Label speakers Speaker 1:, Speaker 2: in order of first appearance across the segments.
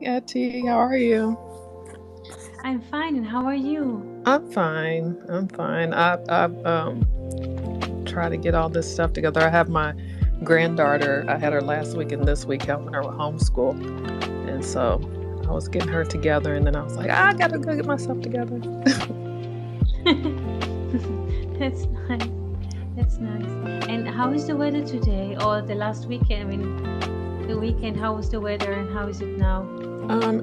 Speaker 1: Etty. How are you?
Speaker 2: I'm fine, and how are you?
Speaker 1: I'm fine. I'm fine. I've tried to get all this stuff together. I have my granddaughter. I had her last week and this week helping her with homeschool, and so I was getting her together, and then I was like, I gotta go get myself together.
Speaker 2: That's nice. That's nice. And how is the weather today, or the last weekend? I mean, the weekend. How was the weather, and how is it now?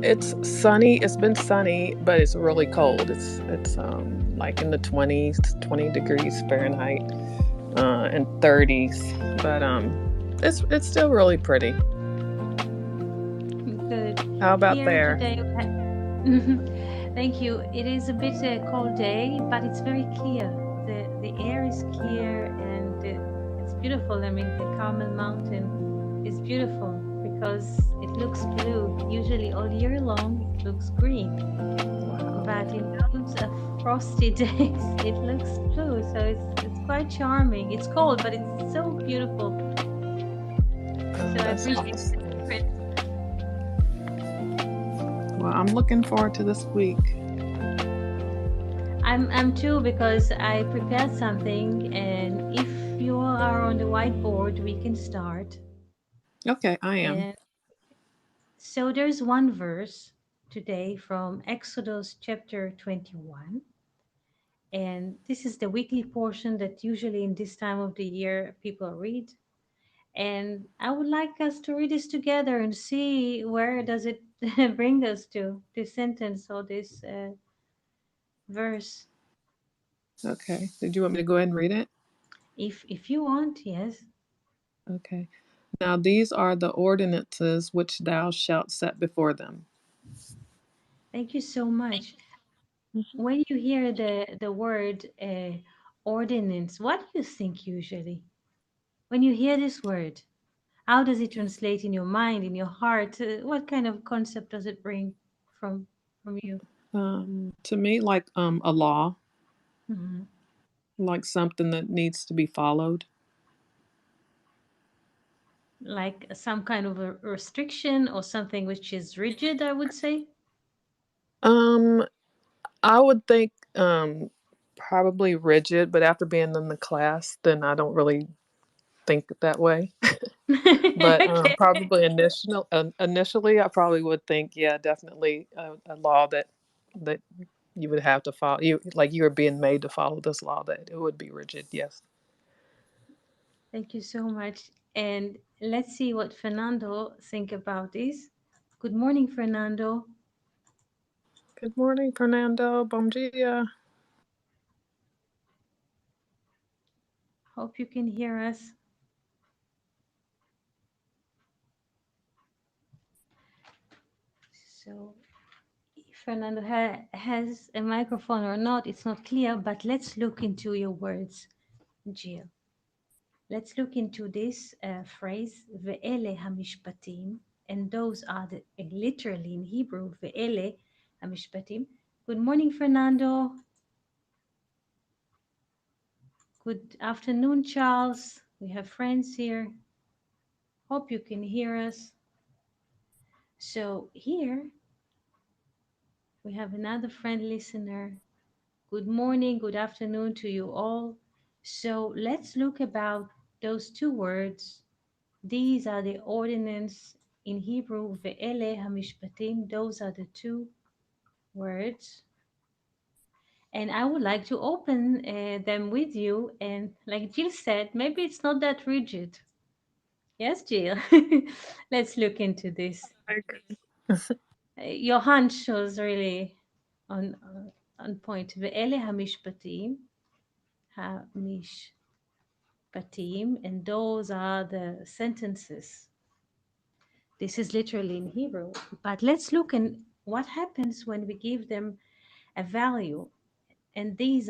Speaker 1: It's sunny. It's been sunny, but it's really cold. It's like in the 20s, 20 degrees Fahrenheit, and 30s. But it's still really pretty.
Speaker 2: Good.
Speaker 1: How about
Speaker 2: Here
Speaker 1: there?
Speaker 2: today. Thank you. It is a bit cold day, but it's very clear. The air is clear, and it's beautiful. I mean, the Carmel Mountain is beautiful because it looks blue. Usually, all year long, it looks green.
Speaker 1: Wow.
Speaker 2: But in those frosty days, it looks blue, so it's quite charming. It's cold, but it's so beautiful.
Speaker 1: Oh,
Speaker 2: So I
Speaker 1: that's
Speaker 2: appreciate the
Speaker 1: awesome.
Speaker 2: difference.
Speaker 1: Well, I'm looking forward to this week.
Speaker 2: I'm too because I prepared something, and if you are on the whiteboard, we can start.
Speaker 1: Okay, I am.
Speaker 2: And so there's one verse today from Exodus chapter 21. And this is the weekly portion that usually in this time of the year people read. And I would like us to read this together and see where does it bring us to this sentence or this verse.
Speaker 1: Okay. Did you want me to go ahead and read it?
Speaker 2: If you want, yes.
Speaker 1: Okay. Now these are the ordinances which thou shalt set before them.
Speaker 2: Thank you so much. When you hear the word ordinance, what do you think usually? When you hear this word, how does it translate in your mind, in your heart? What kind of concept does it bring from from you?
Speaker 1: To me, like a law,
Speaker 2: Mhm.
Speaker 1: like something that needs to be followed.
Speaker 2: Like some kind of a restriction or something which is rigid, I would say.
Speaker 1: Um, I would think probably rigid, but after being in the class, then I don't really think that way. But
Speaker 2: Okay.
Speaker 1: probably initially, I probably would think, yeah, definitely a law that you would have to follow. You like you were being made to follow this law that it would be rigid. Yes.
Speaker 2: Thank you so much. And let's see what Fernando think about this. Good morning, Fernando.
Speaker 1: Good morning, Fernando. Bom dia.
Speaker 2: Hope you can hear us. So, if Fernando has a microphone or not, it's not clear, but let's look into your words, Jill. Let's look into this phrase, ve'ele hamishpatim, and those are literally in Hebrew, ve'ele hamishpatim. Good morning, Fernando. Good afternoon, Charles. We have friends here. Hope you can hear us. So here we have another friend listener. Good morning, good afternoon to you all. So let's look about those two words. These are the ordinance in Hebrew, ve'ele hamishpatim. Those are the two words. And I would like to open them with you. And like Jill said, maybe it's not that rigid. Yes, Jill. Let's look into this.
Speaker 1: Okay.
Speaker 2: Your hunch was really on point. Ve'ele hamishpatim, and those are the sentences. This is literally in Hebrew. But let's look at what happens when we give them a value. And this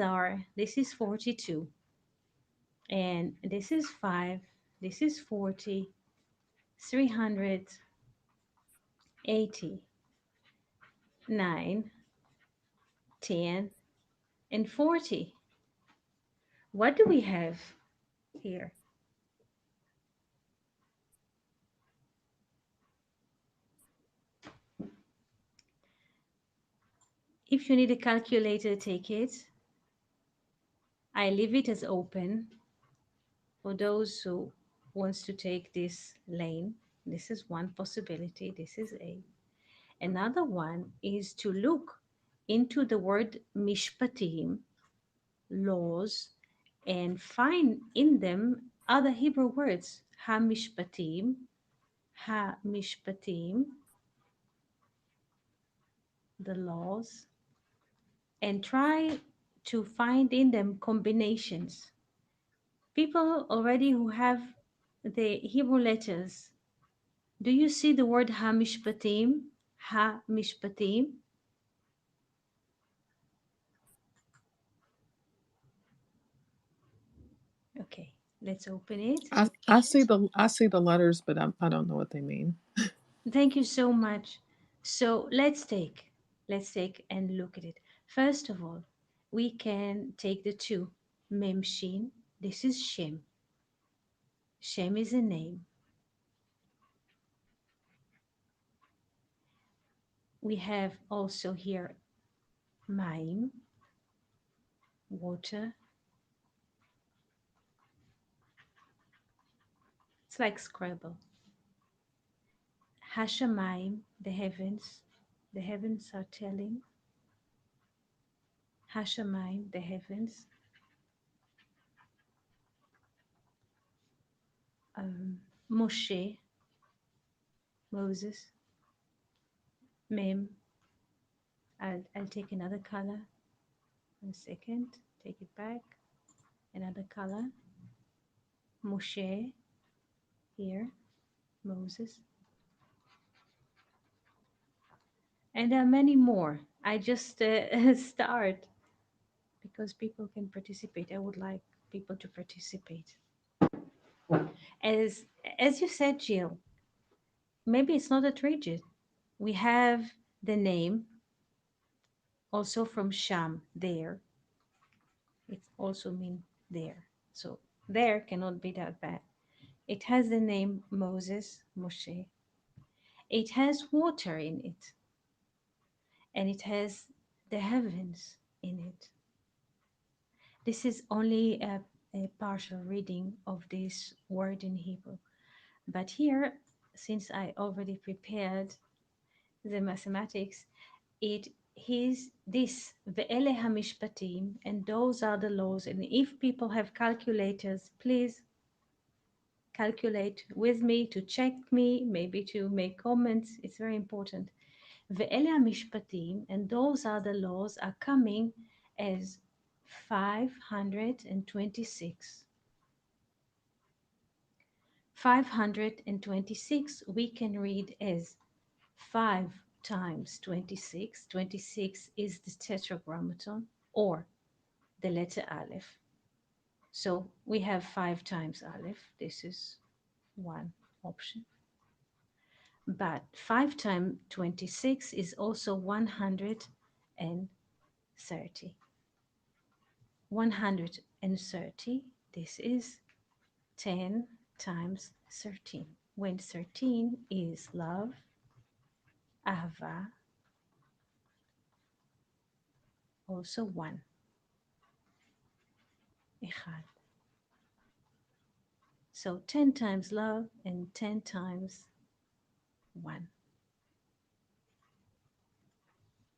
Speaker 2: is 42, and this is 5, this is 40, 380, 9, 10, and 40. What do we have here? If you need a calculator, take it. I leave it as open for those who wants to take this lane. This is one possibility. This is A. Another one is to look into the word mishpatim, laws, and find in them other Hebrew words. Ha-mishpatim, ha-mishpatim, the laws, and try to find in them combinations. People already who have the Hebrew letters, do you see the word ha-mishpatim? Ha-mishpatim? Okay, let's open it.
Speaker 1: I see the letters, but I don't know what they mean.
Speaker 2: Thank you so much. So let's take and look at it. First of all, we can take the two. Mem Shin. This is Shem. Shem is a name. We have also here Maim, water. It's like Scrabble. Hashamayim, the heavens. The heavens are telling. Hashamayim, the heavens. Moshe, Moses. Mem. I'll take another color. 1 second. Take it back. Another color. Moshe. Here. Moses. And there are many more. I just start because people can participate. I would like people to participate. As as you said, Jill, maybe it's not that rigid. We have the name also from Sham, there. It also means there. So there cannot be that bad. It has the name Moses, Moshe. It has water in it, and it has the heavens in it. This is only a partial reading of this word in Hebrew. But here, since I already prepared the mathematics, it is this ve'ele hamishpatim, and those are the laws. And if people have calculators, please calculate with me to check me, maybe to make comments. It's very important. Ve'ele hamishpatim, and those are the laws, are coming as 526. 526 we can read as 5 times 26. 26 is the tetragrammaton or the letter Aleph. So we have 5 times Aleph. This is one option. But 5 times 26 is also 130. 130, this is 10 times 13. When 13 is love, Ahava, also 1. Echad. So 10 times love and 10 times 1.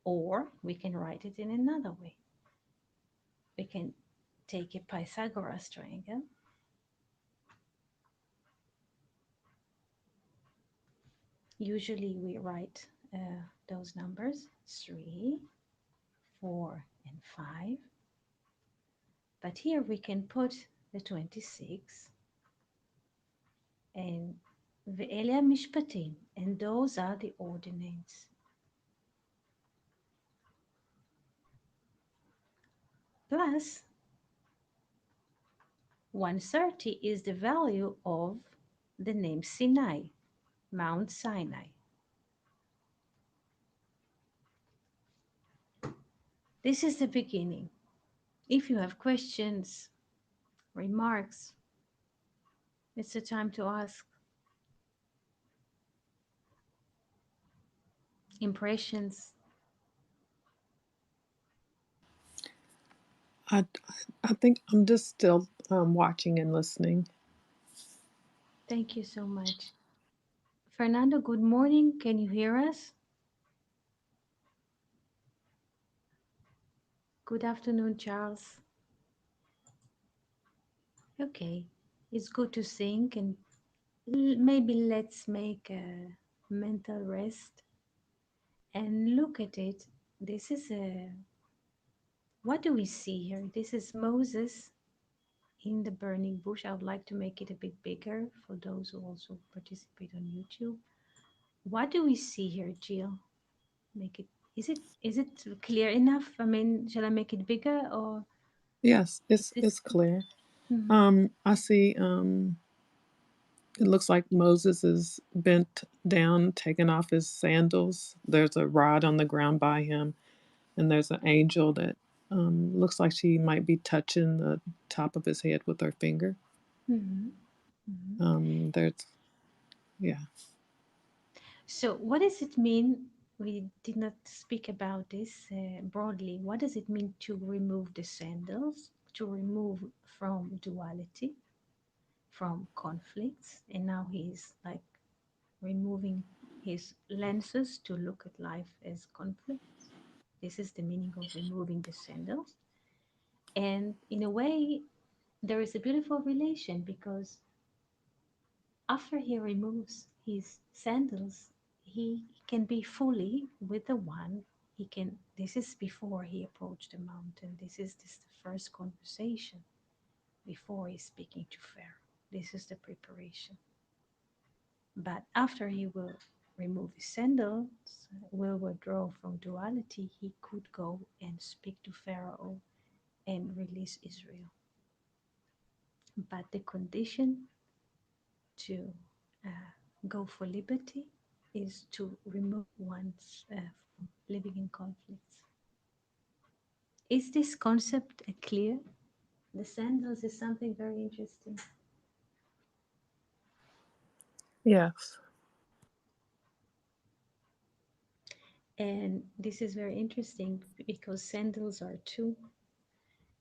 Speaker 2: Or we can write it in another way. We can take a Pythagoras triangle. Usually we write those numbers 3, 4, and 5. But here we can put the 26 and Ve'elia Mishpatim, and those are the ordinates. Plus 130 is the value of the name Sinai, Mount Sinai. This is the beginning. If you have questions, remarks, it's the time to ask. Impressions.
Speaker 1: I I think I'm just still watching and listening.
Speaker 2: Thank you so much. Fernando, good morning. Can you hear us? Good afternoon, Charles. Okay, it's good to think, and maybe let's make a mental rest and look at it. This is a, what do we see here? This is Moses in the burning bush. I would like to make it a bit bigger for those who also participate on YouTube. What do we see here, Jill? Make it, is it clear enough? I mean, shall I make it bigger, or
Speaker 1: Yes,
Speaker 2: is
Speaker 1: it's
Speaker 2: this?
Speaker 1: clear.
Speaker 2: Mhm.
Speaker 1: I see. It looks like Moses is bent down, taking off his sandals. There's a rod on the ground by him, and there's an angel that looks like she might be touching the top of his head with her finger.
Speaker 2: Mhm. Mhm.
Speaker 1: There's yeah.
Speaker 2: So, what does it mean? We did not speak about this broadly. What does it mean to remove the sandals, to remove from duality, from conflicts? And now he's like removing his lenses to look at life as conflicts. This is the meaning of removing the sandals. And in a way, there is a beautiful relation because after he removes his sandals, he can be fully with the one. He can. This is before he approached the mountain. This the first conversation before he's speaking to Pharaoh. This is the preparation. But after he will remove his sandals, will withdraw from duality, he could go and speak to Pharaoh and release Israel. But the condition to go for liberty is to remove one's from living in conflicts. Is this concept clear? The sandals is something very interesting.
Speaker 1: Yes.
Speaker 2: And this is very interesting because sandals are two.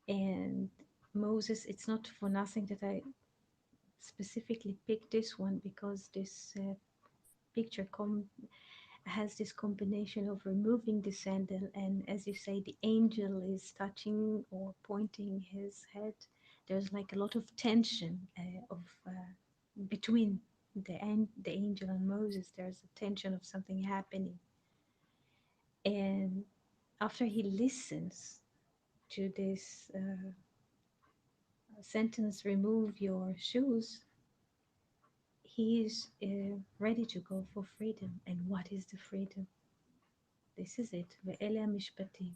Speaker 2: And Moses, it's not for nothing that I specifically picked this one because this picture has this combination of removing the sandal and, as you say, the angel is touching or pointing his head. There's like a lot of tension of between the angel and Moses. There's a tension of something happening, and after he listens to this sentence, "Remove your shoes," he is ready to go for freedom. And what is the freedom? This is it. Ve'ele mishpatim.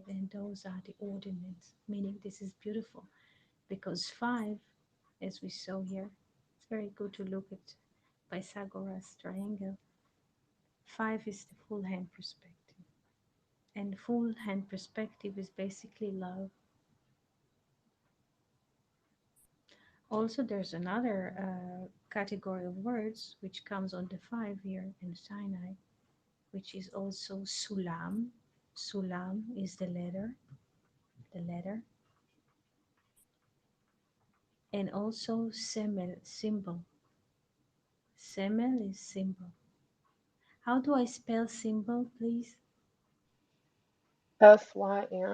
Speaker 2: And those are the ordinance, meaning this is beautiful because five, as we saw here, it's very good to look at Pythagoras triangle. Five is the full hand perspective, and full hand perspective is basically love. Also, there's another category of words which comes on the five here in Sinai, which is also sulam. Sulam is the letter, and also semel, symbol. Semel is symbol. How do I spell symbol, please?
Speaker 3: Symbol.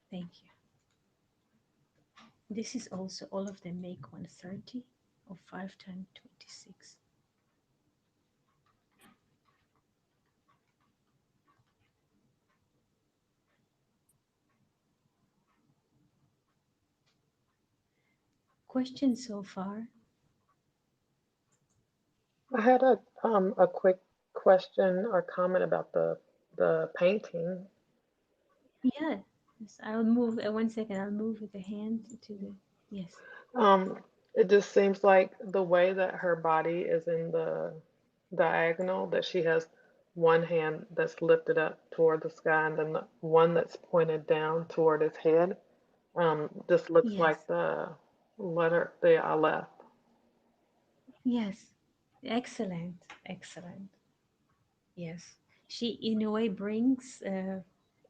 Speaker 2: Thank you. This is also, all of them make 130 or 5 times 26. Questions so far?
Speaker 3: I had a quick question or comment about the painting.
Speaker 2: Yeah. Yes, I'll move, 1 second, I'll move with the hand to the, yes.
Speaker 3: Um, it just seems like the way that her body is in the diagonal, that she has one hand that's lifted up toward the sky and then the one that's pointed down toward his head. Just looks like
Speaker 2: Yes.
Speaker 3: the letter, the Aleph.
Speaker 2: Yes. Excellent. Excellent. Yes. she in a way brings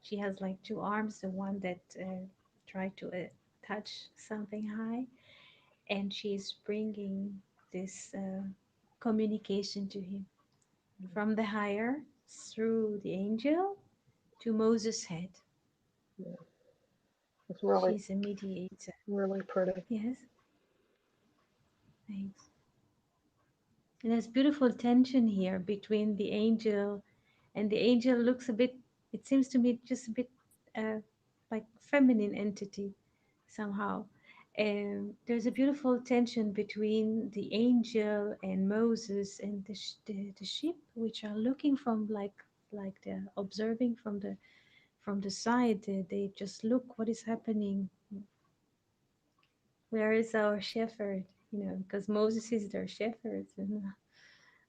Speaker 2: she has like two arms, the one that try to touch something high, and she's bringing this communication to him from the higher through the angel to Moses' head.
Speaker 3: Yeah. It's really,
Speaker 2: She's a mediator.
Speaker 3: really pretty.
Speaker 2: Yes, thanks. And there's beautiful tension here between the angel, and the angel looks a bit, it seems to me, just a bit uh, like feminine entity somehow. And there's a beautiful tension between the angel and Moses and the sheep, which are looking from like they're observing from the side. They just look what is happening. Where is our shepherd? You know, because Moses is their shepherd,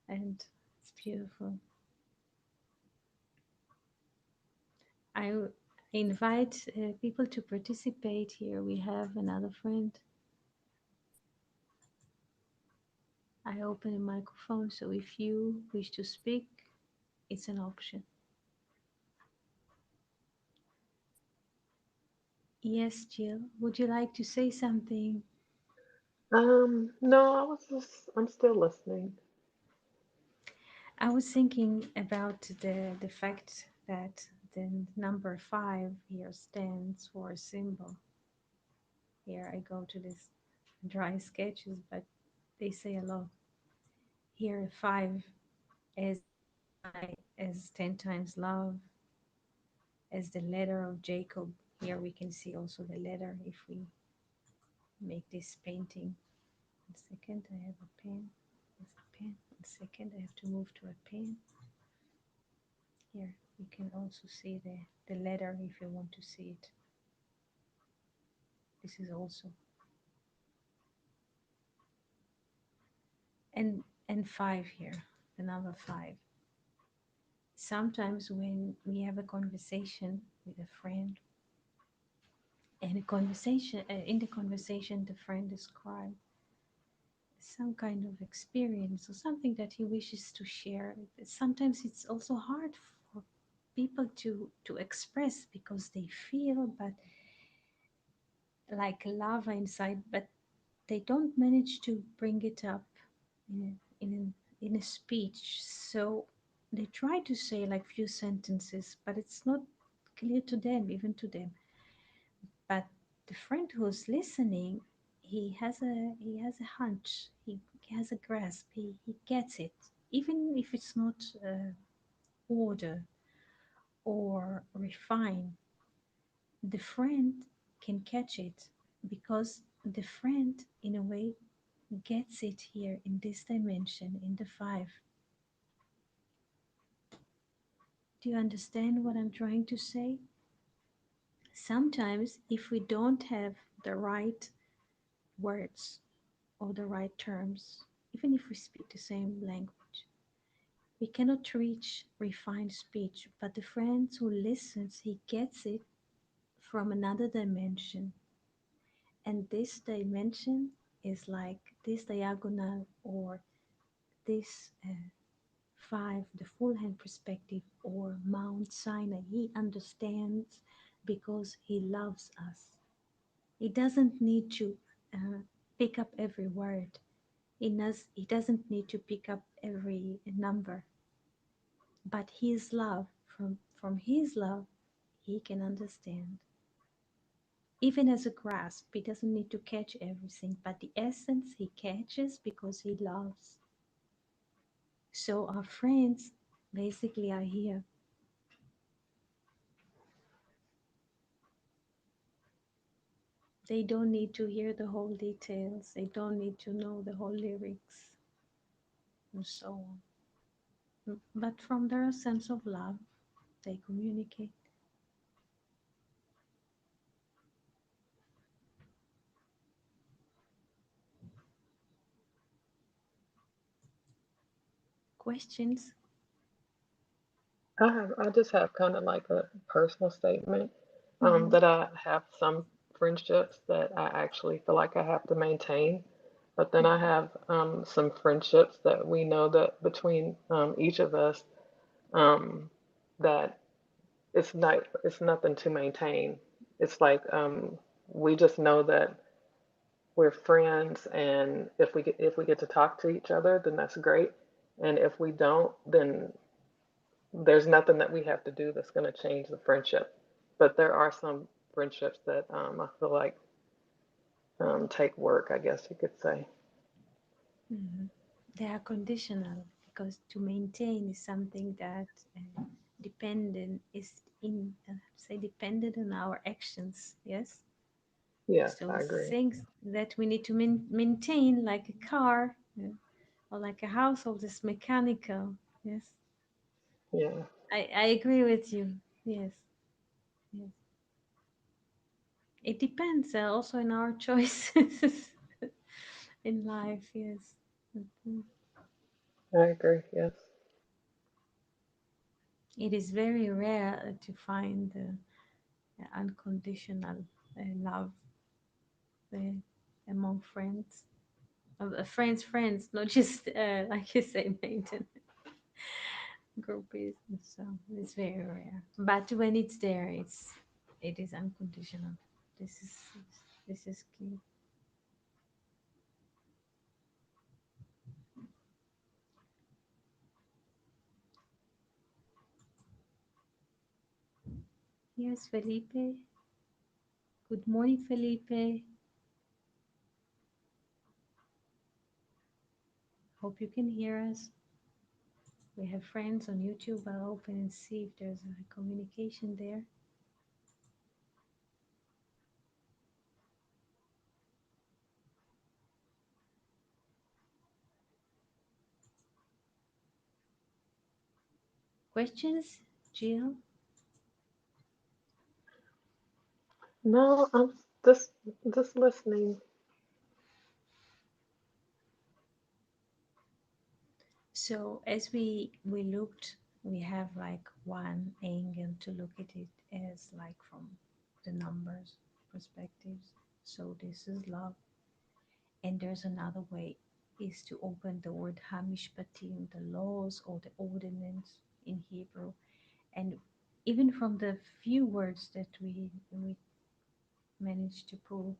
Speaker 2: and it's beautiful. I invite people to participate here. We have another friend. I open a microphone, so if you wish to speak, it's an option. Yes, Jill, would you like to say something?
Speaker 3: No, I'm still listening.
Speaker 2: I was thinking about the fact that the number 5 here stands for a symbol. Here I go to this dry sketches, but they say a lot. Here 5 as as 10 times love, as the letter of Jacob. Here we can see also the letter if we make this painting. 1 second, I have a pen. There's a pen. 1 second, I have to move to a pen. Here you can also see the letter if you want to see it. This is also and 5 here, the number 5. Sometimes when we have a conversation with a friend, and a conversation in the conversation the friend describes some kind of experience or something that he wishes to share. Sometimes it's also hard for people to express because they feel but like lava inside, but they don't manage to bring it up in a speech. So they try to say like few sentences, but it's not clear to them, even to them. But the friend who's listening, he has a hunch. He has a grasp. He gets it, even if it's not order or refined. The friend can catch it because the friend, in a way, gets it here in this dimension, in the 5. Do you understand what I'm trying to say? Sometimes, if we don't have the right words or the right terms, even if we speak the same language, we cannot reach refined speech. But the friend who listens, he gets it from another dimension. And this dimension is like this diagonal or this 5, the full hand perspective or Mount Sinai. He understands because he loves us. He doesn't need to pick up every word. He doesn't need to pick up every number. But his love, from his love, he can understand. Even as a grasp, he doesn't need to catch everything, but the essence he catches because he loves. So our friends basically are here. They don't need to hear the whole details. They don't need to know the whole lyrics and so on. But from their sense of love, they communicate. Questions?
Speaker 3: I just have kind of like a personal statement
Speaker 2: Mm-hmm.
Speaker 3: that I have some friendships that I actually feel like I have to maintain, but then I have some friendships that we know that between each of us, that it's nothing to maintain. It's like we just know that we're friends, and if we get to talk to each other, then that's great. And if we don't, then there's nothing that we have to do that's going to change the friendship. But there are some friendships that I feel like take work, I guess you could say.
Speaker 2: Mhm. They are conditional because to maintain is something that dependent is in say dependent on our actions. Yes,
Speaker 3: Yes,
Speaker 2: so
Speaker 3: I agree.
Speaker 2: things that we need to maintain, like a car, or like a household, is mechanical. Yes,
Speaker 3: Yeah,
Speaker 2: I agree with you. Yes, yes. It depends also on our choices in life. Yes. Mhm.
Speaker 3: I agree. Yes.
Speaker 2: It is very rare to find unconditional love uh, among friends. Friends, not just like you say, maintain groupies. So it's very rare. But when it's there, it is unconditional. This is this is key. Yes, Felipe. Good morning, Felipe. Hope you can hear us. We have friends on YouTube. I'll open and see if there's a communication there. Questions, Jill?
Speaker 3: No, I'm just listening.
Speaker 2: So as we looked, we have like one angle to look at it as like from the numbers perspectives. So this is love, and there's another way is to open the word hamishpatim, the laws or the ordinance in Hebrew, and even from the few words that we managed to pull,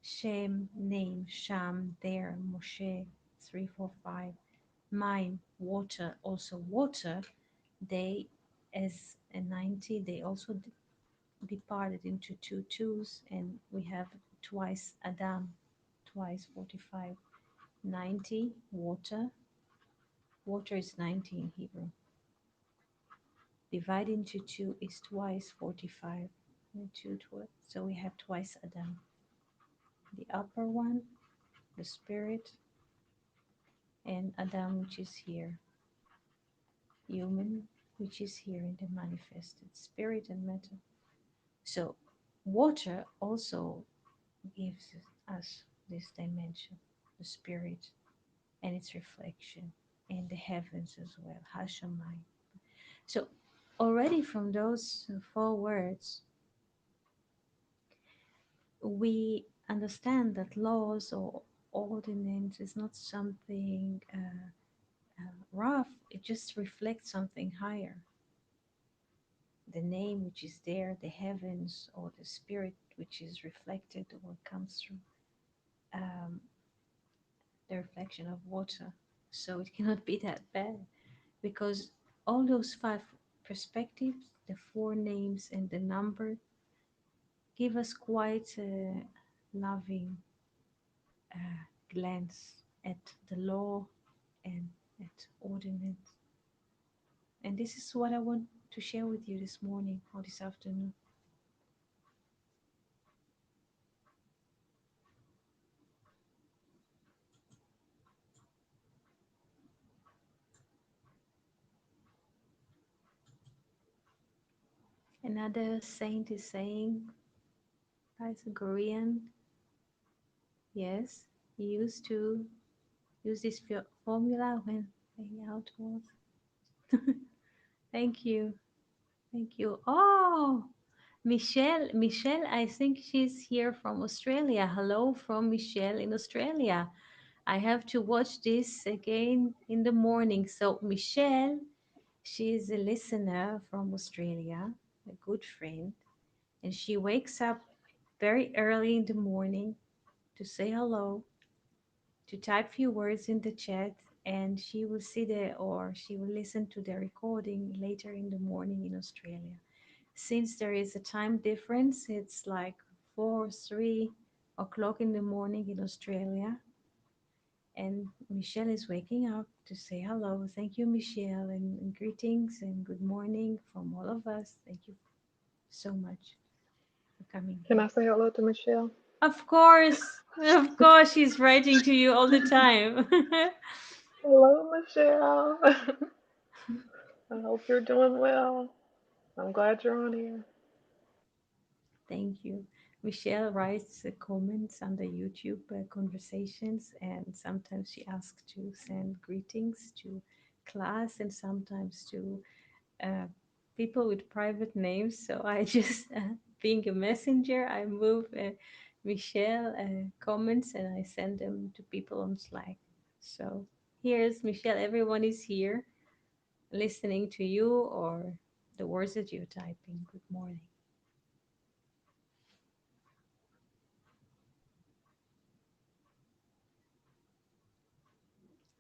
Speaker 2: Shem, name, Sham, there, Moshe, 345, mine, water, also water, they, as a 90, they also departed into two twos, and we have twice Adam, twice 45, 90, water. Water is 90 in Hebrew. Divide into two is twice 45, and two twice. So we have twice Adam. The upper one, the spirit, and Adam, which is here, human, which is here in the manifested spirit and matter. So, water also gives us this dimension, the spirit and its reflection, and the heavens as well, Hashamai. So, already from those four words, we understand that laws or ordinance is not something rough, it just reflects something higher. The name which is there, the heavens, or the spirit which is reflected or comes through um, the reflection of water. So it cannot be that bad because all those five perspectives, the four names and the number, give us quite a loving glance at the law and at ordinance. And this is what I want to share with you this morning or this afternoon. Another saint is saying, Pythagorean, yes, he used to use this formula when playing out was. Thank you. Thank you. Oh, Michelle, I think she's here from Australia. Hello from Michelle in Australia. I have to watch this again in the morning. So, Michelle, She is a listener from Australia, a good friend, and she wakes up very early in the morning to say hello, to type few words in the chat, and she will see the or she will listen to the recording later in the morning in Australia. Since there is a time difference, it's like 3 o'clock in the morning in Australia, and Michelle is waking up to say hello. Thank you, Michelle, and greetings and good morning from all of us. Thank you so much for coming
Speaker 3: Can
Speaker 2: here.
Speaker 3: I say hello to Michelle?
Speaker 2: Of course, she's writing to you all the time.
Speaker 3: Hello, Michelle. I hope you're doing well. I'm glad you're on here.
Speaker 2: Thank you. Michelle writes comments under YouTube conversations, and sometimes she asks to send greetings to class and sometimes to uh, people with private names. So I just, being a messenger, I move Michelle comments and I send them to people on Slack. So here's Michelle. Everyone is here listening to you or the words that you're typing. Good morning.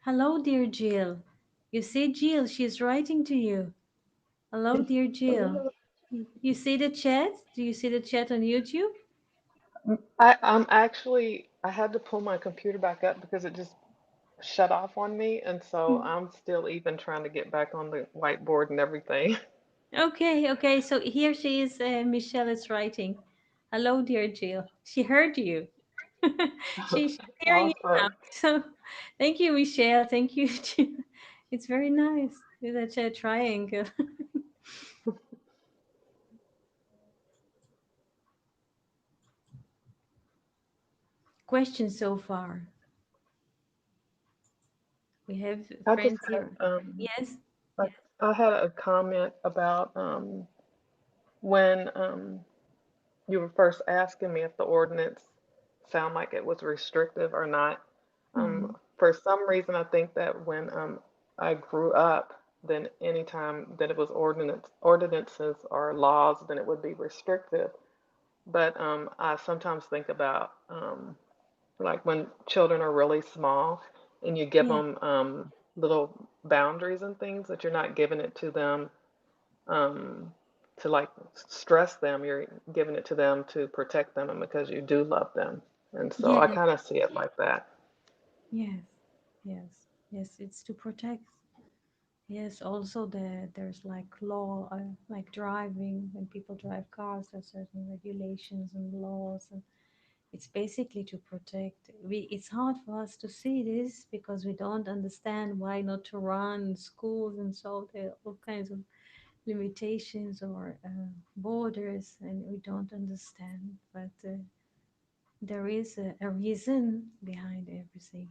Speaker 2: Hello, dear Jill. You see, Jill, she's writing to you. Hello, dear Jill.
Speaker 3: Hello.
Speaker 2: You see the chat? Do you see the chat on YouTube?
Speaker 3: I'm actually, I had to pull my computer back up because it just shut off on me, and so I'm still even trying to get back on the whiteboard and everything.
Speaker 2: Okay, okay. So here she is. Michelle is writing. Hello, dear Jill. She heard you. She's hearing you now.
Speaker 3: Awesome.
Speaker 2: So thank you, Michelle. Thank you, Jill. It's very nice with that triangle. Questions so far? We have
Speaker 3: I just
Speaker 2: friends
Speaker 3: had
Speaker 2: here. Yes,
Speaker 3: like
Speaker 2: yes.
Speaker 3: I had a comment about when you were first asking me if the ordinance sound like it was restrictive or not.
Speaker 2: Hmm.
Speaker 3: For some reason, I think that when I grew up, then anytime that it was ordinances or laws, then it would be restrictive. But I sometimes think about like when children are really small and you give
Speaker 2: Yeah,
Speaker 3: them little boundaries and things that you're not giving it to them um, to like stress them. You're giving it to them to protect them and because you do love them. And so I
Speaker 2: yeah,
Speaker 3: kind of see it like that.
Speaker 2: yes, yes, yes. It's to protect. Yes, also there's like law, like driving. When people drive cars, there's certain regulations and laws, and it's basically to protect. It's hard for us to see this because we don't understand why not to run in schools, and so there are all kinds of limitations or borders, and we don't understand. But there is a reason behind everything.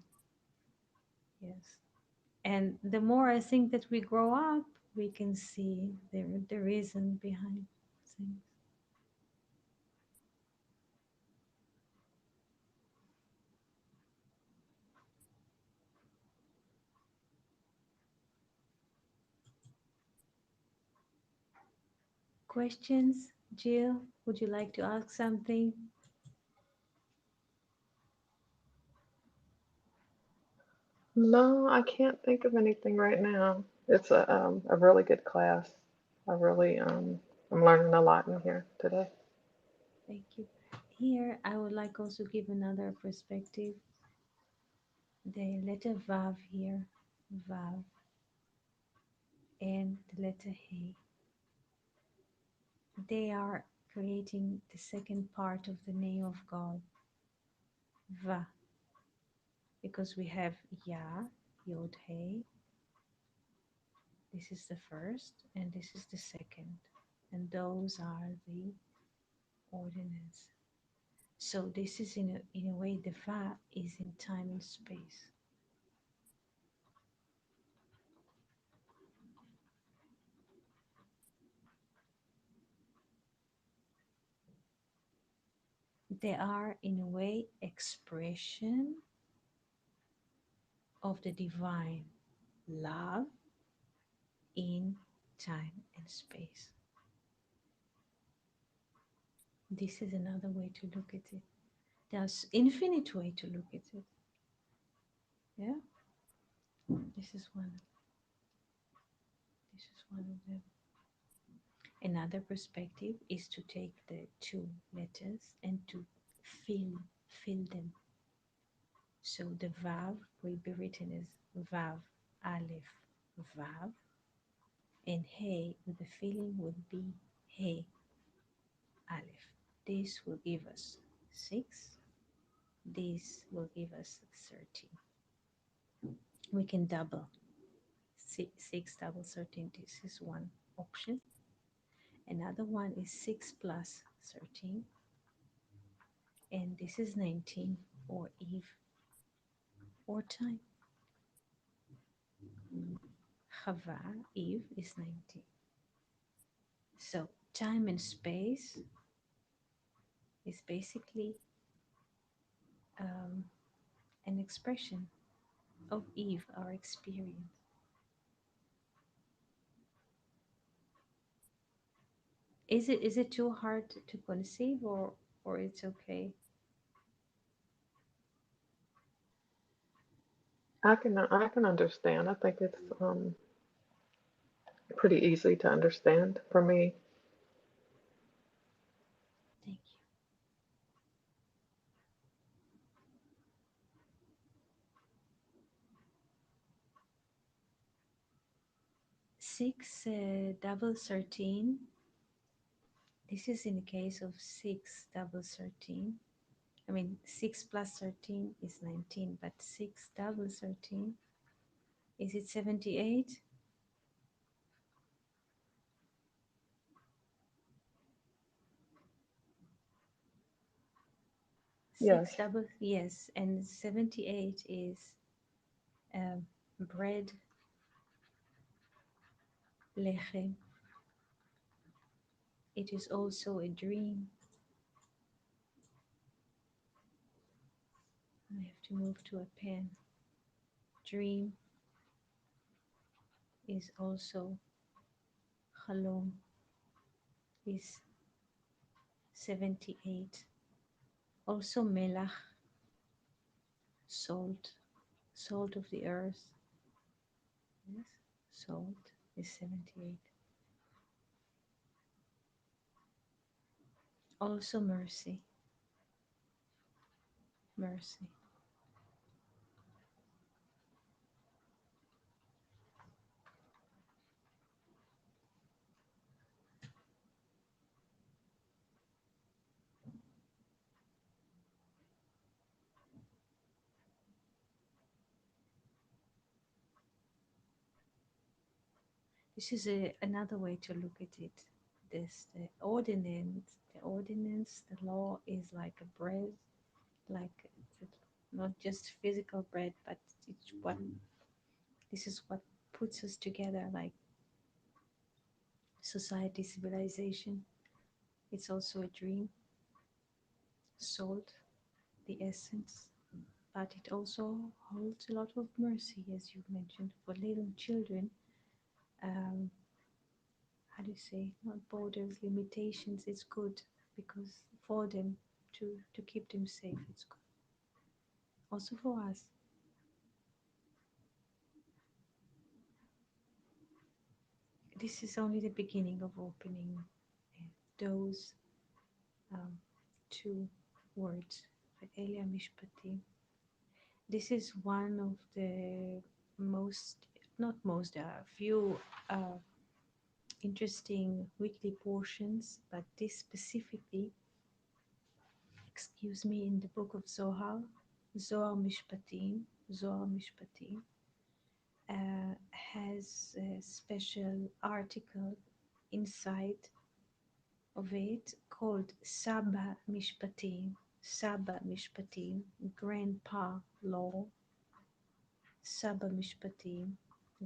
Speaker 2: Yes. And the more I think that we grow up, we can see the reason behind things. Questions? Jill, would you like to ask something?
Speaker 3: No, I can't think of anything right now. It's a really good class. I really I'm learning a lot in here today.
Speaker 2: Thank you. Here, I would like also give another perspective. The letter Vav here, Vav, and the letter He. They are creating the second part of the name of God, Va, because we have Yah, Yod He. This is the first, and this is the second, and those are the ordinance. So this is in a way the Va is in time and space. They are in a way expression of the divine love in time and space. This is another way to look at it. There's infinite way to look at it. Yeah, this is one. This is one of them. Another perspective is to take the two letters and to fill them. So the Vav will be written as Vav Aleph Vav, and Hey, the filling would be Hey Aleph. This will give us 6. This will give us 13. We can double 6 double 13. This is one option. Another one is 6 plus 13, and this is 19, or Eve, or time. Chava, Eve, is 19. So time and space is basically um, an expression of Eve, our experience. Is it too hard to conceive, or it's okay?
Speaker 3: I can understand. I think it's pretty easy to understand for me.
Speaker 2: Thank you. 6 double 13. This is in the case of 6 double 13. I mean, 6 plus 13 is 19, but 6 double 13, is it 78?
Speaker 3: Yes.
Speaker 2: 6 double, yes, and 78 is bread, lechem. It is also a dream. I have to move to a pen. Dream is also Halom, is 78. Also Melach, salt, salt of the earth. Yes, salt is 78. Also mercy, mercy. This is another way to look at it. This the ordinance, the law is like a bread, like not just physical bread, but it's what this is what puts us together, like society, civilization. It's also a dream, salt, the essence, but it also holds a lot of mercy, as you mentioned, for little children. Um, how do you say? Not borders, limitations. It's good because for them to keep them safe, it's good. Also for us, this is only the beginning of opening those um, two words, Elia Mishpatim. This is one of the most, not most, there are a few interesting weekly portions, but this specifically, excuse me, in the book of Zohar, Zohar Mishpatim, Zohar Mishpatim, has a special article inside of it called Saba Mishpatim, Saba Mishpatim, Grandpa Law, Saba Mishpatim,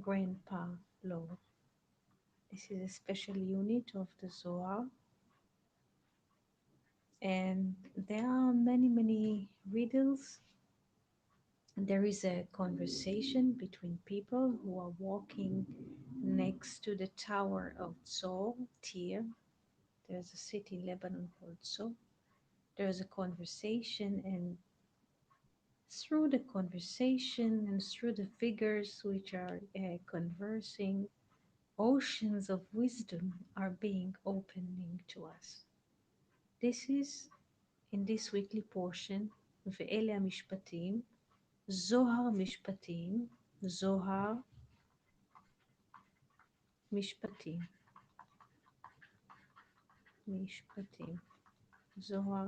Speaker 2: Grandpa Law. This is a special unit of the Zohar, and there are many, many riddles. There is a conversation between people who are walking next to the Tower of Zor, Tyr. There's a city in Lebanon called Zor. There's a conversation, and through the conversation and through the figures which are conversing, oceans of wisdom are being opening to us. This is in this weekly portion, ואלה המשפטים, זוהר משפטים, זוהר משפטים, משפטים, זוהר,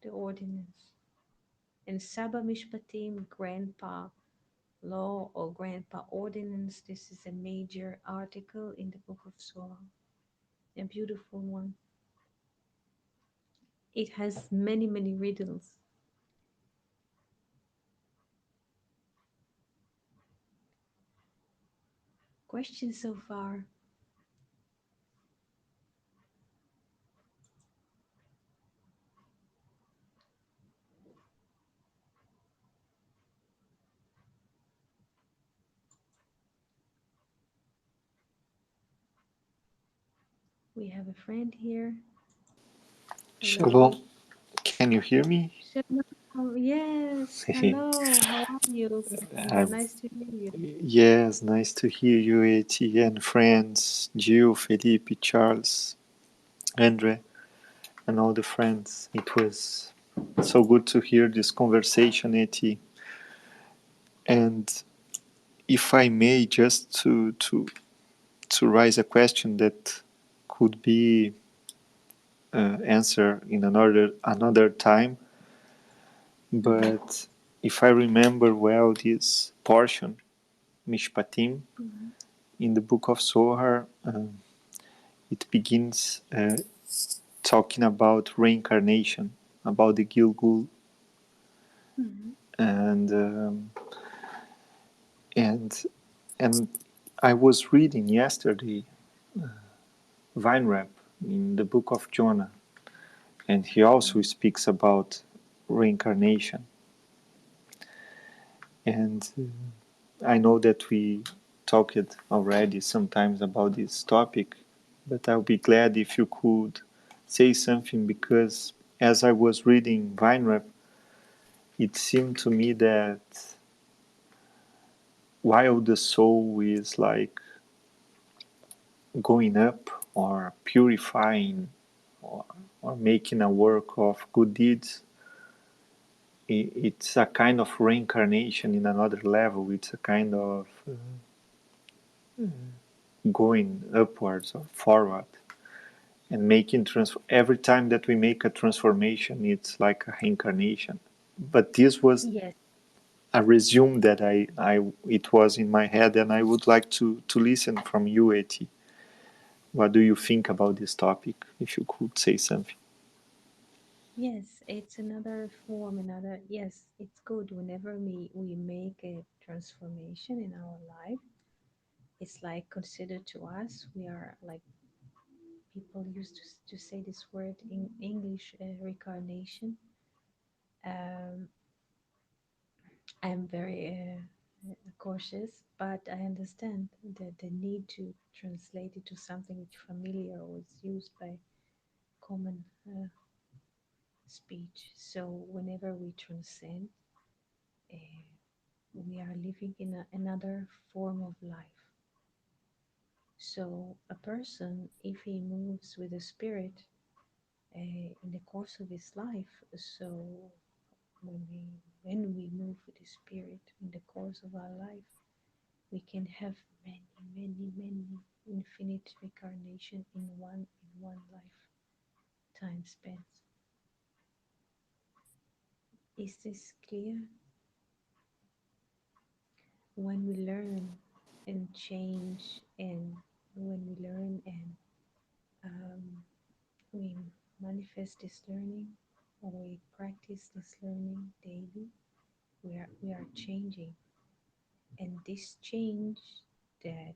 Speaker 2: the ordinance, and Saba Mishpatim, grandpa law or grandpa ordinance. This is a major article in the book of Zohar, a beautiful one. It has many, many riddles. Questions so far? We have a friend here. Hello.
Speaker 4: Shalom. Can you hear me?
Speaker 2: Shalom. Yes. Hello. How are you?
Speaker 4: I'm,
Speaker 2: Nice to hear you.
Speaker 4: yes, nice to hear you, Etienne, friends, Jill, Felipe, Charles, Andre, and all the friends. It was so good to hear this conversation, Eti. And if I may, just to raise a question that could be answered in another time, but if I remember well this portion, Mishpatim, in the book of Zohar, it begins talking about reincarnation, about the Gilgul, and and and I was reading yesterday Weinreb in the book of Jonah, and he also speaks about reincarnation. And I know that we talked already sometimes about this topic, but I'll be glad if you could say something, because as I was reading Weinreb, it seemed to me that while the soul is like going up or purifying or, or making a work of good deeds, it's a kind of reincarnation in another level. It's a kind of going upwards or forward and making every time that we make a transformation, it's like a reincarnation. But this was
Speaker 2: Yes.
Speaker 4: a resume that it was in my head, and I would like to listen from you, Eti. What do you think about this topic? If you could say something.
Speaker 2: Yes, it's another form, yes, it's good whenever we make a transformation in our life. It's like considered to us, we are like, people used to say this word in English, reincarnation. Um, I'm very cautious, but I understand the need to translate it to something which familiar or is used by common speech. So whenever we transcend, uh, we are living in another form of life. So a person, if he moves with the spirit in the course of his life, so when we when we move with the spirit in the course of our life, we can have many, many, many infinite reincarnation in one life time spent. Is this clear? When we learn and change, and when we learn and we manifest this learning, or we practice this learning daily, we are changing, and this change that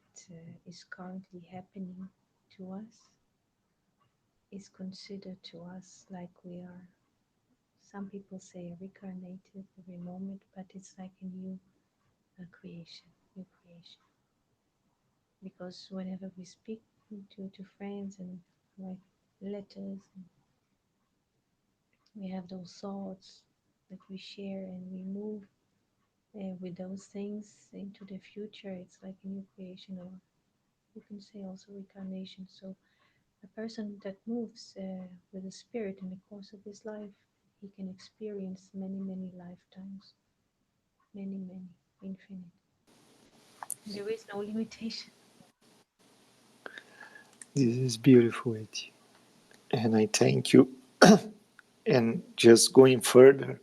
Speaker 2: is currently happening to us is considered to us like we are, some people say, reincarnated every moment, but it's like a new creation, new creation. because whenever we speak to friends and write letters, we have those thoughts that we share and we move with those things into the future. It's like a new creation, or you can say also reincarnation. So a person that moves with the spirit in the course of his life, he can experience many, many lifetimes, many, many, infinite. There is no limitation.
Speaker 4: This is beautiful, Eti. And I thank you. And just going further,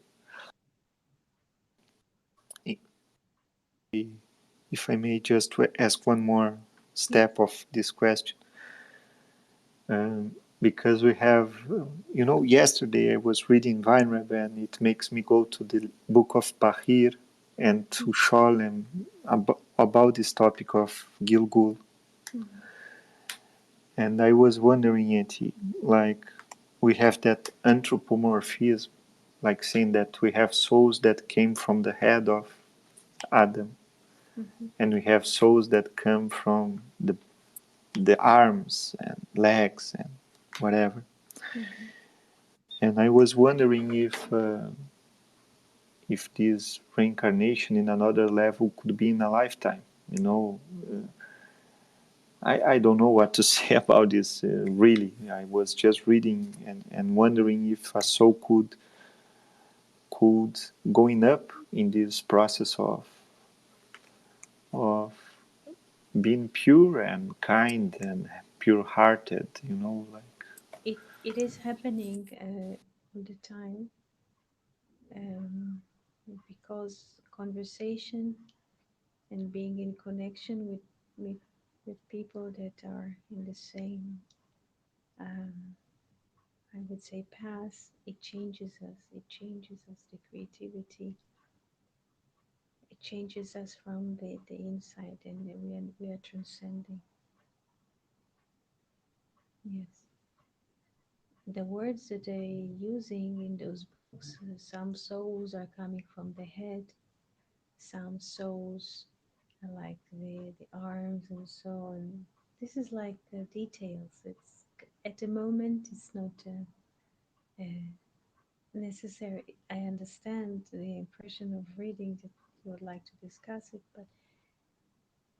Speaker 4: if I may just ask one more step of this question. Because we have, yesterday I was reading Weinreb, and it makes me go to the book of Bahir and to Sholem about this topic of Gilgul.
Speaker 2: Mhm.
Speaker 4: And I was wondering, Eti, like we have that anthropomorphism, like saying that we have souls that came from the head of Adam,
Speaker 2: Mhm.
Speaker 4: and we have souls that come from the arms and legs and whatever.
Speaker 2: Mhm.
Speaker 4: And I was wondering if this reincarnation in another level could be in a lifetime. I don't know what to say about this. Really, I was just reading and wondering if a soul could going up in this process of being pure and kind and pure hearted. Like.
Speaker 2: It is happening all the time, um, because conversation and being in connection with, with people that are in the same, um, I would say, path, it changes us. It changes us, the creativity. It changes us from the inside, and then we are transcending. Yes. The words that they're using in those books, some souls are coming from the head, some souls are like the arms and so on. This is like details. It's at the moment it's not necessary. I understand the impression of reading that you would like to discuss it, but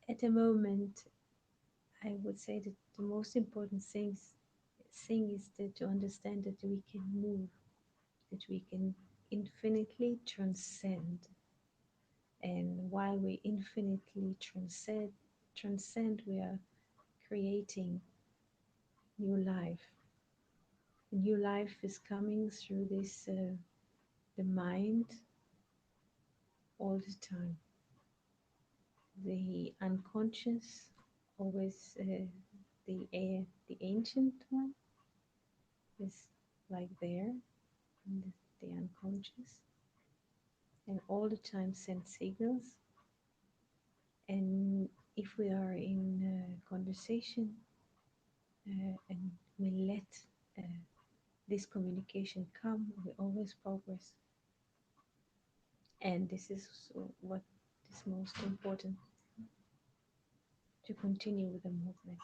Speaker 2: at the moment I would say that the most important thing is that to understand that we can move, that we can infinitely transcend. And while we infinitely transcend, we are creating new life. New life is coming through this the mind all the time. The unconscious, always the ancient one is like there, and the unconscious, and all the time send signals. And if we are in conversation and we let this communication come, we always progress. And this is what is most important, to continue with the movement.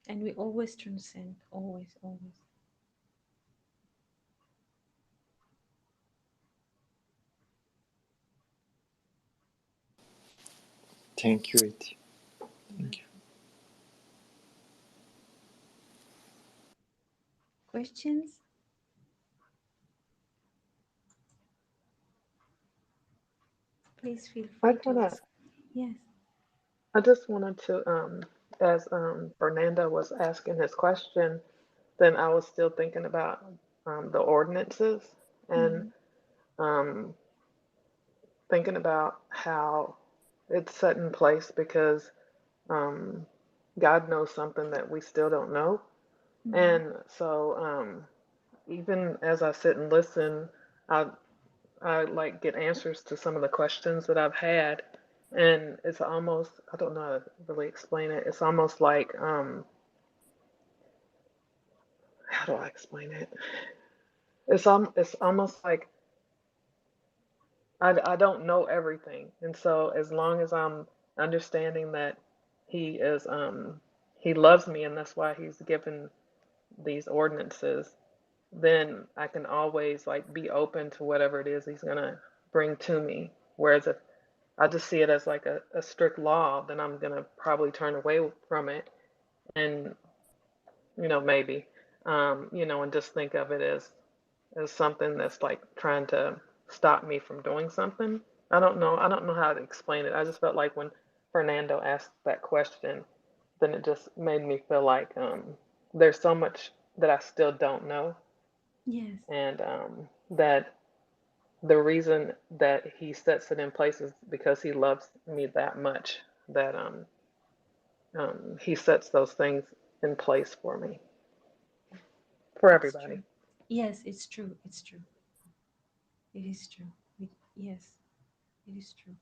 Speaker 2: And we always transcend, always, always.
Speaker 4: Thank you, Eti. Thank you.
Speaker 2: Questions? Please feel
Speaker 3: I
Speaker 2: free to
Speaker 3: wanna,
Speaker 2: ask. Yes.
Speaker 3: I just wanted to, as Fernando was asking his question, then I was still thinking about the ordinances and
Speaker 2: Mm-hmm.
Speaker 3: um, thinking about how it's set in place because um, God knows something that we still don't know.
Speaker 2: Mm-hmm.
Speaker 3: And so even as I sit and listen, I I like get answers to some of the questions that I've had, and it's almost I don't know how to really explain it. It's almost like how do I explain it? It's almost like I don't know everything. And so as long as I'm understanding that he is he loves me and that's why he's given these ordinances, then I can always like be open to whatever it is he's gonna bring to me. Whereas if I just see it as like a strict law, then I'm gonna probably turn away from it and maybe and just think of it as something that's like trying to stop me from doing something. I don't know how to explain it. I just felt like when Fernando asked that question, then it just made me feel like there's so much that I still don't know,
Speaker 2: Yes,
Speaker 3: and that the reason that he sets it in place is because he loves me that much that he sets those things in place for me, for
Speaker 2: it's
Speaker 3: everybody.
Speaker 2: true. Yes, it's true. It's true. It is true. Yes, it is true.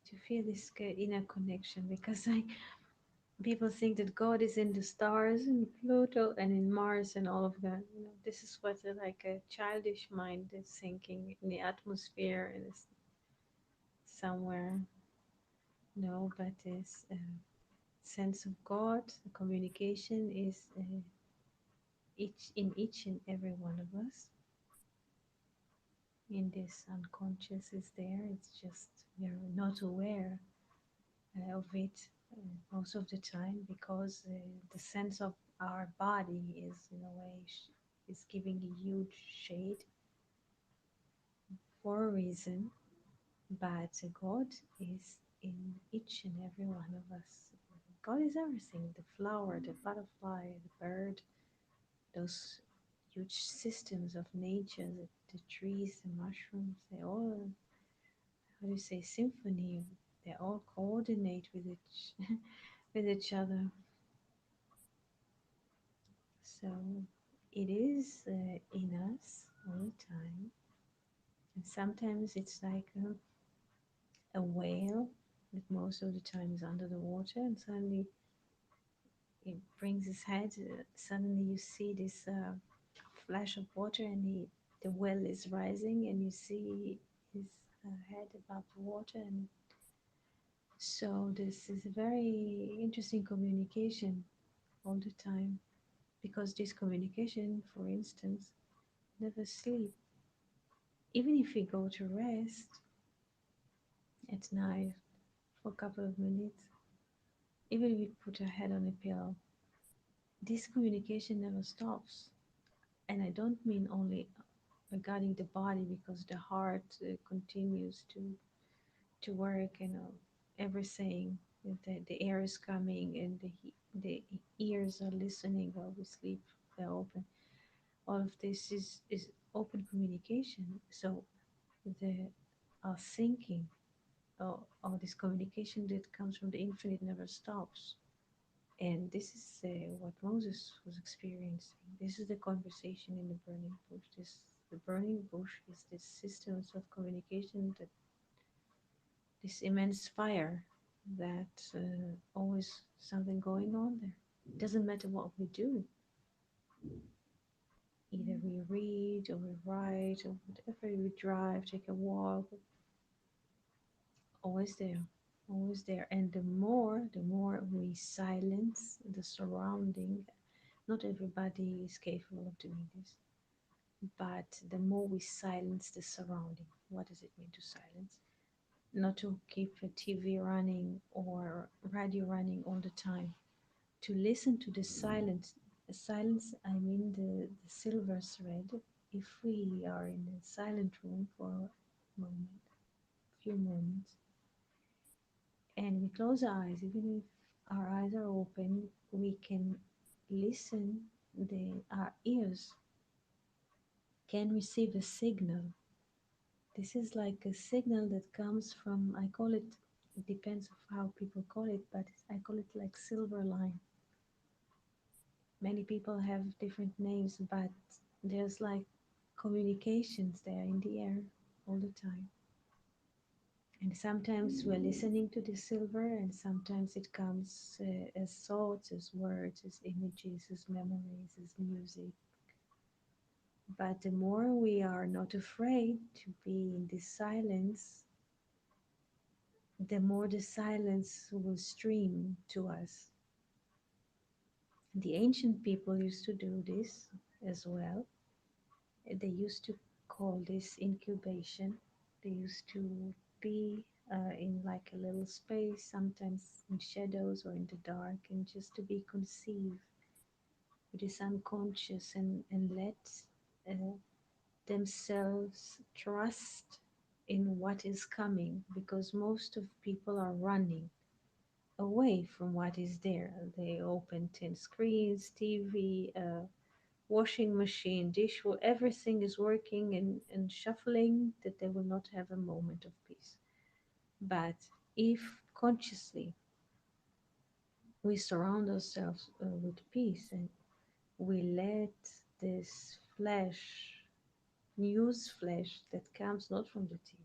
Speaker 2: To feel this inner connection, because I people think that God is in the stars and Pluto and in Mars and all of that. This is what like a childish mind is thinking in the atmosphere and it's somewhere. No, but this sense of God, the communication is each and every one of us. In this unconscious is there. It's just we're not aware of it most of the time because the sense of our body is in a way is giving a huge shade for a reason, but God is in each and every one of us. God is everything: the flower, the butterfly, the bird, those huge systems of nature, the trees, the mushrooms. They all, how do you say, symphony. They all coordinate with each with each other. So it is in us all the time. And sometimes it's like a whale that most of the time is under the water, and suddenly it brings his head. Suddenly you see this flash of water, and the whale is rising, and you see his head above the water. And so this is a very interesting communication all the time because this communication, for instance, never sleep. Even if we go to rest at night for a couple of minutes, even if we put our head on a pillow, this communication never stops. And I don't mean only regarding the body because the heart continues to work, everything. The air is coming and the ears are listening while we sleep. They're open. All of this is open communication. So the our thinking or this communication that comes from the infinite never stops. And this is what Moses was experiencing. This is the conversation in the burning bush. The burning bush is this systems of communication, that this immense fire that always something going on there. It doesn't matter what we do. Either we read or we write or whatever, we drive, take a walk, always there, always there. And the more we silence the surrounding, not everybody is capable of doing this, but the more we silence the surrounding. What does it mean to silence? Not to keep a TV running or radio running all the time, to listen to the silence. The silence, I mean the silver thread. If we are in a silent room for a moment, few moments, and we close our eyes, even if our eyes are open, we can listen. Our ears can receive a signal. This is like a signal that comes from, I call it, it depends of how people call it, but I call it like silver line. Many people have different names, but there's like communications there in the air all the time. And sometimes we're listening to the silver, and sometimes it comes as thoughts, as words, as images, as memories, as music. But the more we are not afraid to be in this silence, the more the silence will stream to us. The ancient people used to do this as well. They used to call this incubation. They used to be in like a little space, sometimes in shadows or in the dark, and just to be conceived with this unconscious and let uh, themselves trust in what is coming, because most of people are running away from what is there. They open 10 screens, TV, washing machine, everything is working and shuffling, that they will not have a moment of peace. But if consciously we surround ourselves with peace, and we let this news flash that comes not from the TV,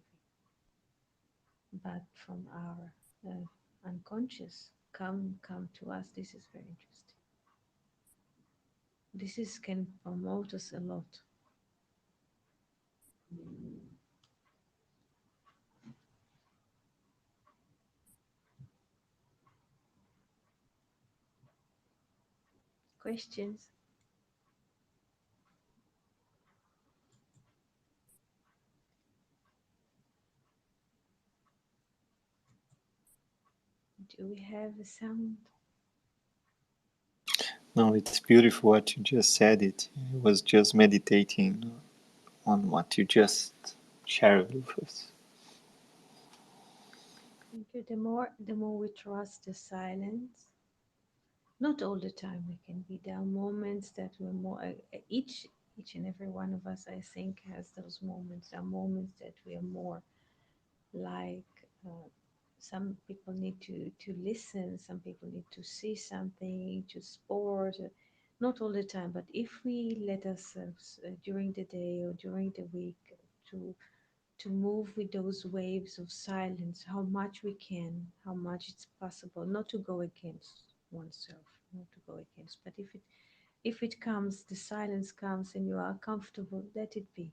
Speaker 2: but from our unconscious, come to us. This is very interesting. This is can promote us a lot. Questions? Do we have a sound?
Speaker 4: No, it's beautiful what you just said. I was just meditating on what you just shared with us.
Speaker 2: Thank you. The more we trust the silence, not all the time. We can be down moments that we're more. Each and every one of us, I think, has those moments. There are moments that we are more like. Some people need to listen. Some people need to see something, to sport. Not all the time, but if we let ourselves during the day or during the week to to move with those waves of silence, how much we can, how much it's possible, not to go against oneself, not to go against. But if it comes, the silence comes, and you are comfortable, let it be.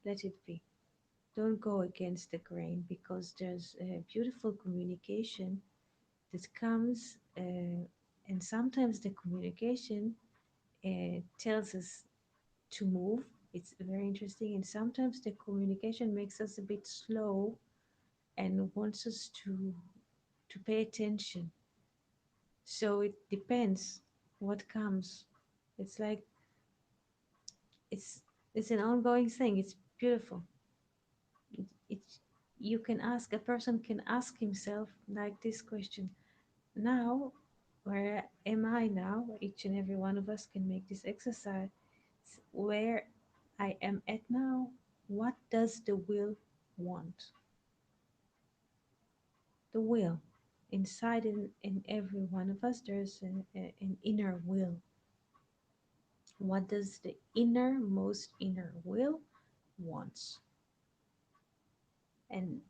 Speaker 2: Let it be. Don't go against the grain, because there's a beautiful communication that comes, and sometimes the communication tells us to move. It's very interesting, and sometimes the communication makes us a bit slow and wants us to pay attention. So it depends what comes. It's like it's it's an ongoing thing. It's beautiful. It's you can ask a person can ask himself like this question: now, where am I now? Each and every one of us can make this exercise. Where I am at now, what does the will want? The will. Inside in every one of us, there's an inner will. What does the innermost inner will wants? And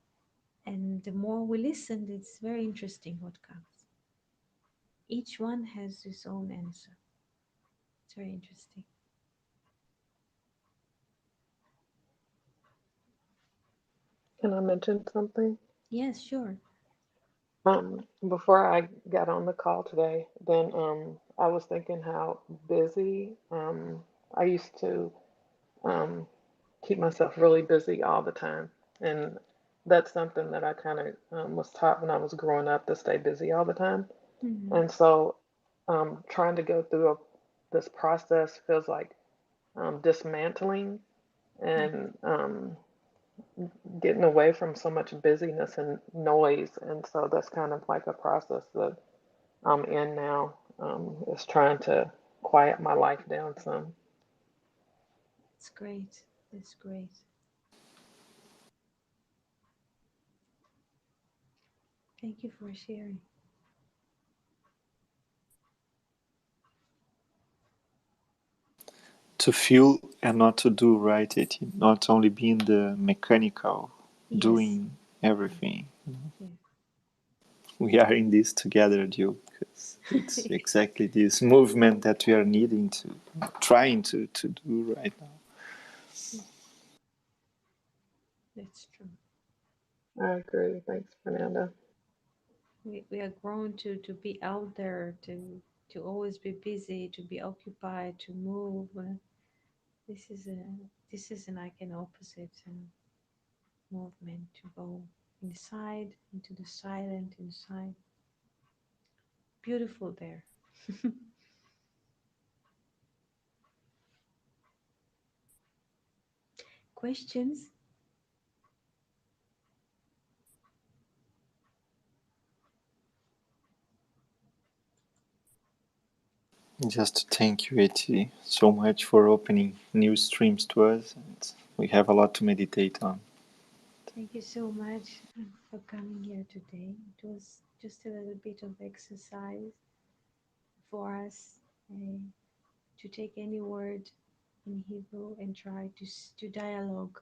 Speaker 2: and the more we listen, it's very interesting what comes. Each one has his own answer. It's very interesting.
Speaker 3: Can I mention something?
Speaker 2: Yes, sure.
Speaker 3: Before I got on the call today, then I was thinking how busy I used to um, keep myself really busy all the time. And that's something that I kind of was taught when I was growing up, to stay busy all the time.
Speaker 2: Hmm.
Speaker 3: And so trying to go through this process feels like dismantling
Speaker 2: Yeah,
Speaker 3: and getting away from so much busyness and noise. And so that's kind of like a process that I'm in now, is trying to quiet my life down some.
Speaker 2: it's great. It's great. Thank you for sharing.
Speaker 4: To feel and not to do, right? It not only being the mechanical,
Speaker 2: Yes.
Speaker 4: doing everything.
Speaker 2: Yeah.
Speaker 4: We are in this together, Jill, because it's exactly this movement that we are needing to, trying to do right now.
Speaker 2: That's true.
Speaker 3: I agree. Thanks, Fernanda.
Speaker 2: We are grown to be out there, to always be busy, to be occupied, to move. This is a this is like an opposite movement to go inside, into the silent inside. Beautiful there. Questions?
Speaker 4: Just to thank you, Eti, so much for opening new streams to us. And we have a lot to meditate on.
Speaker 2: Thank you so much for coming here today. It was just a little bit of exercise for us to take any word in Hebrew and try to dialogue,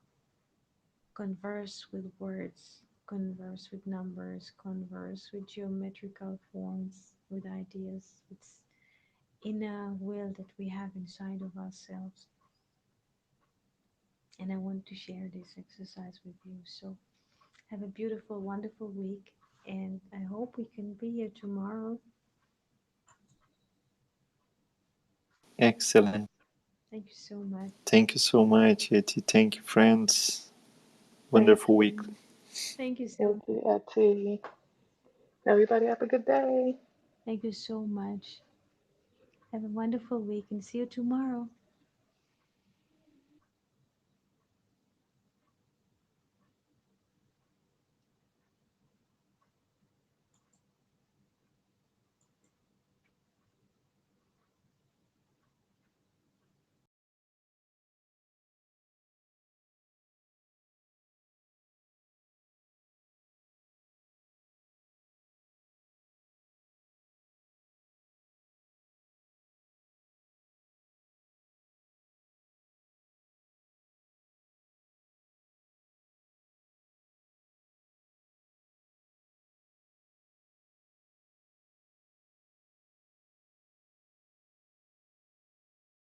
Speaker 2: converse with words, converse with numbers, converse with geometrical forms, with ideas, with inner will that we have inside of ourselves. And I want to share this exercise with you. So have a beautiful, wonderful week. And I hope we can be here tomorrow.
Speaker 4: Excellent.
Speaker 2: Thank you so much.
Speaker 4: Thank you so much, Eti. Thank you, friends.
Speaker 3: Thank
Speaker 4: Wonderful week.
Speaker 3: you.
Speaker 2: Thank you so
Speaker 3: Thank you, Etty. Everybody have a good day.
Speaker 2: Thank you so much. Have a wonderful week and see you tomorrow.